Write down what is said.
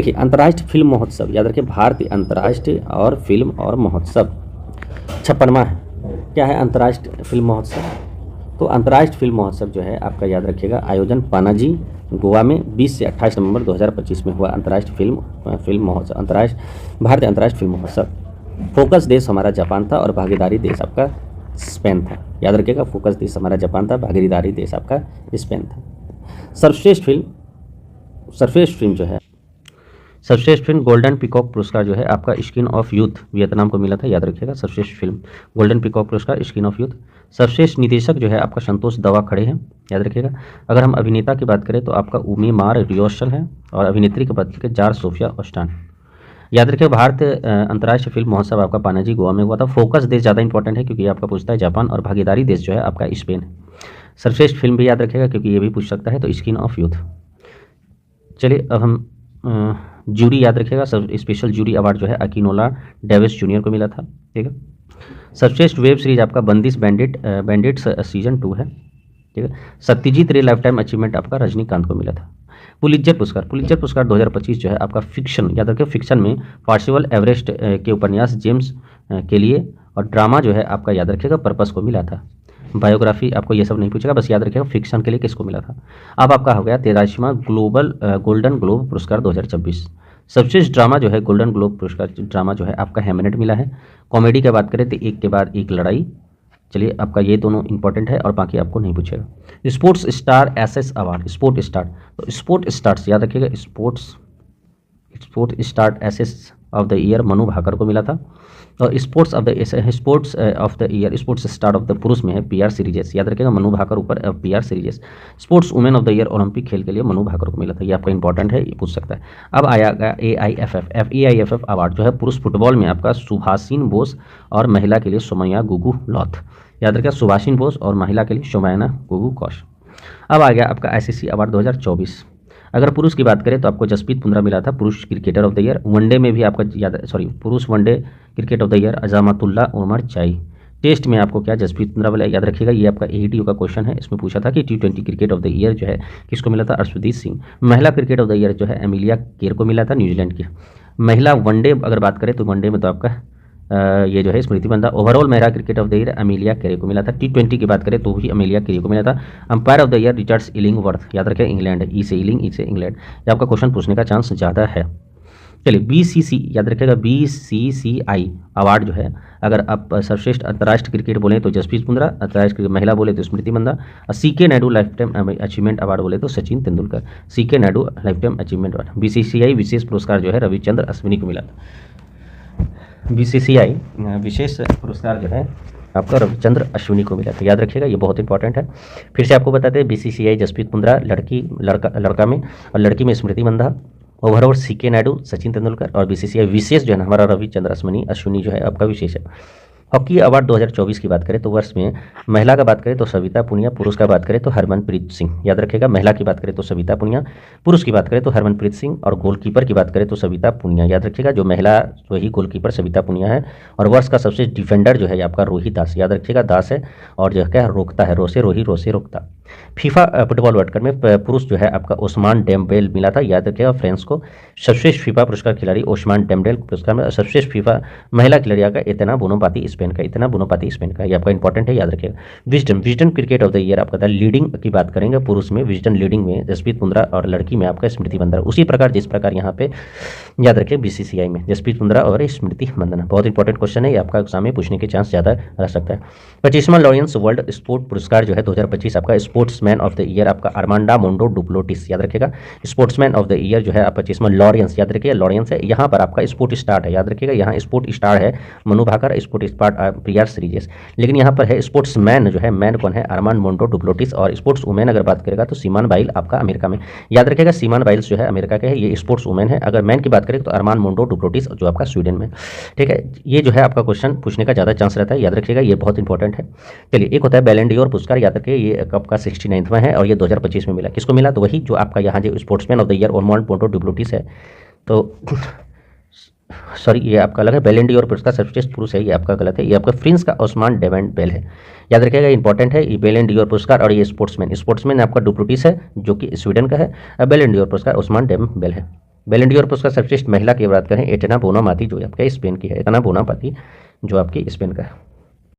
देखिए अंतर्राष्ट्रीय फिल्म महोत्सव, याद रखिए भारतीय अंतर्राष्ट्रीय और फिल्म और महोत्सव 56वां है। क्या है अंतर्राष्ट्रीय फिल्म महोत्सव? तो अंतर्राष्ट्रीय फिल्म महोत्सव जो है आपका याद रखिएगा आयोजन पणजी गोवा में 20 से 28 नवंबर 2025 में हुआ अंतर्राष्ट्रीय फिल्म महोत्सव, भारतीय अंतर्राष्ट्रीय फिल्म महोत्सव। फोकस देश हमारा जापान था और भागीदारी देश आपका स्पेन था। याद रखिएगा फोकस देश हमारा जापान था, भागीदारी देश आपका स्पेन था। सर्वश्रेष्ठ फिल्म गोल्डन पीकॉक पुरस्कार जो है आपका स्किन ऑफ यूथ वियतनाम को मिला था। याद रखिएगा सर्वश्रेष्ठ फिल्म गोल्डन पीकॉक पुरस्कार स्किन ऑफ यूथ। सर्वश्रेष्ठ निर्देशक जो है आपका संतोष दवा खड़े हैं। याद रखिएगा। अगर हम अभिनेता की बात करें तो आपका उमी मार रियोसल है और अभिनेत्री की बात करें जार सोफिया ओस्टान। याद रखिए भारतीय अंतर्राष्ट्रीय फिल्म महोत्सव आपका पणजी गोवा में हुआ था। फोकस देश ज़्यादा इंपॉर्टेंट है क्योंकि ये आपका पूछता है जापान, और भागीदारी देश जो है आपका स्पेन है। सर्वश्रेष्ठ फिल्म भी याद रखिएगा क्योंकि ये भी पूछ सकता है, तो स्किन ऑफ यूथ। चलिए अब हम जूरी याद रखिएगा, सब स्पेशल जूरी अवार्ड जो है अकिनोला डेविस जूनियर को मिला था। ठीक है। सर्वश्रेष्ठ वेब सीरीज आपका बंदिश बैंडिट्स सीजन 2 है। ठीक है। सत्यजीत रे लाइफ टाइम अचीवमेंट आपका रजनीकांत को मिला था। पुलित्जर पुरस्कार 2025 जो है आपका फिक्शन, याद रखिए फिक्शन में पार्सिवल एवरेस्ट के उपन्यास जेम्स के लिए, और ड्रामा जो है आपका याद रखिएगा पर्पस को मिला था। बायोग्राफी आपको ये सब नहीं पूछेगा, बस याद रखिएगा फिक्शन के लिए किसको मिला था। अब आपका हो गया 13वां गोल्डन ग्लोब पुरस्कार 2024। सर्वश्रेष्ठ ड्रामा जो है गोल्डन ग्लोब पुरस्कार ड्रामा जो है आपका हैमनेट मिला है। कॉमेडी की बात करें तो एक के बाद एक लड़ाई। चलिए आपका ये दोनों इंपॉर्टेंट है और बाकी आपको नहीं पूछेगा। Sports star SS award, sport star, तो स्पोर्ट स्टार्स याद रखिएगा sport star SS of the year Manu Bhaker को मिला था। और sports of the year sports star of the पुरुष में है पीआर सीरीजेस। याद रखिएगा मनु भाकर ऊपर PR सीरीजेस। Sports women of the year Olympic खेल के लिए मनु भाकर को मिला था। ये आपका इंपॉर्टेंट है, ये पूछ सकता है। अब आएगा AIFF अवार्ड जो है पुरुष फुटबॉल में आपका सुभाषिन बोस और महिला के लिए सोमैया गुगु लॉथ। याद रखिएगा सुभाषिन बोस और महिला के लिए सोमैया गुगु कौश। अब आ गया आपका ICC अवार्ड 2024। अगर पुरुष की बात करें तो आपको जसप्रीत बुमराह मिला था पुरुष cricketer of the year. One day में भी आपका पुरुष one day cricket of the year Azmatullah Omarzai चाई। टेस्ट में आपको क्या जसप्रीत बुमराह वाला याद रखिएगा, ये आपका AETU का क्वेश्चन है। इसमें पूछा था कि T20 cricket of the year जो है किसको मिला था, अर्शदीप सिंह। महिला क्रिकेट ऑफ द ईयर जो है एमिलिया केर को मिला था, न्यूजीलैंड की। महिला वनडे अगर बात करें तो वनडे में तो आपका ये जो है स्मृति मंदाना। ओवरऑल महिला cricket of the year Amelia केरे को मिला था। T20 की बात करें तो भी अमेलिया केरे को मिला था। Umpire of the year Richards Illingworth, याद रखें इंग्लैंड, ई से इंग्लैंड। ये आपका क्वेश्चन पूछने का चांस ज़्यादा है। चलिए BCC याद रखिएगा BCCI अवार्ड जो है, अगर आप सर्वश्रेष्ठ अंतर्राष्ट्रीय क्रिकेट बोले तो जसप्रीत बुमराह, अंतर्राष्ट्रीय महिला बोले तो स्मृति मंदाना, और CK Naidu life time achievement award बोले तो Sachin Tendulkar. CK Naidu life time achievement award. BCCI विशेष पुरस्कार जो है रविचंद्र अश्विनी को मिला था। BCCI विशेष पुरस्कार जो है आपका रविचंद्र अश्विनी को मिला था। याद रखिएगा ये बहुत इंपॉर्टेंट है। फिर से आपको बताते हैं BCCI जसप्रीत बुमराह लड़का में, और लड़की में स्मृति मंदाना। ओवरऑल CK नायडू, सचिन तेंदुलकर, और BCCI विशेष जो है ना हमारा रविचंद्र अश्विनी जो है आपका विशेष है। हॉकी अवार्ड 2024 की बात करें तो वर्ष में महिला का बात करें तो सविता पुनिया, पुरुष का बात करें तो हरमनप्रीत सिंह। याद रखिएगा महिला की बात करें तो सविता पुनिया, पुरुष की बात करें तो हरमनप्रीत सिंह, और गोलकीपर की बात करें तो सविता पुनिया। याद रखिएगा जो महिला वही गोलकीपर सविता पुनिया है। और वर्ष का सबसे डिफेंडर जो है आपका रोहित दास। याद रखिएगा दास है, और जो क्या रोकता है रोसे रोकता। फीफा फुटबॉल वर्ल्ड कप में पुरुष जो है आपका ओस्मान डेम्बेल मिला था। याद रखिएगा फ्रांस को। सर्वश्रेष्ठ फीफा पुरस्कार खिलाड़ी ओस्मान डेम्बेल पुरस्कार में। सर्वश्रेष्ठ फीफा महिला खिलाड़ी का इतना बोनोपाती स्पेन का, ये आपका इंपॉर्टेंट है, याद रखिएगा। Wisden cricket of the year आपका था। लीडिंग की बात करेंगे पुरुष में विजडन लीडिंग में जसप्रीत बुमराह, और लड़की में आपका स्मृति मंदाना। उसी प्रकार जिस प्रकार यहाँ पे याद रखिए BCCI में जसप्रीत बुमराह और स्मृति मंदाना। बहुत इंपॉर्टेंट क्वेश्चन है, ये आपका एग्जाम में पूछने के चांस ज़्यादा रह सकता है। 25वां लॉरेंस वर्ल्ड स्पोर्ट पुरस्कार जो है 2025 आपका स्पोर्ट्समैन ऑफ द ईयर आपका अरमांडा मोंडो डुप्लोटिस। याद रखिएगा स्पोर्ट्समैन ऑफ द ईयर जो है आप 25वां लॉरेंस, याद रखिएगा लॉरेंस है। यहाँ पर आपका स्पोर्ट स्टार है, याद रखिएगा यहाँ स्पोर्ट स्टार है Manu Bhaker, sport star PR series. लेकिन यहाँ पर है स्पोर्ट्समैन जो है, मैन कौन है, अरमांड मोंडो डुप्लोटिस। और स्पोर्ट्स वुमेन अगर बात करेगा तो सिमोन बाइल आपका अमेरिका में। याद रखिएगा सिमोन बाइल्स जो है अमेरिका के है, ये स्पोर्ट्स वुमेन है। अगर मैन की बात करें तो अरमांड मोंडो डुप्लोटिस जो आपका स्वीडन में। ठीक है, ये जो है आपका क्वेश्चन पूछने का ज़्यादा चांस रहता है, याद रखिएगा ये बहुत इंपॉर्टेंट है। चलिए एक होता है बैलन डी'ओर पुरस्कार, याद रखिए ये आपका 69वां है और ये 2025 में मिला। किसको मिला, तो वही जो आपका यहाँ जो sportsman of the year Armand Mondo Duplantis है। तो सॉरी ये आपका अलग है, बैलन डी'ओर पुरस्कार सर्वश्रेष्ठ पुरुष है, ये आपका गलत है। ये आपका फ्रांस का ओस्मान डेम्बेल है, याद रखिएगा इंपॉर्टेंट है। ये बैलन डी'ओर पुरस्कार और ये स्पोर्ट्समैन आपका डुप्लोटिस है जो कि स्वीडन का है। बैलन डी'ओर पुरस्कार ओस्मान डेम्बेल है। बैलन डी और पुरस्कार सर्वश्रेष्ठ महिला की बात करें एटना बोनापाती जो आपके स्पेन की है, एटना बोनापाती जो आपकी स्पेन का है।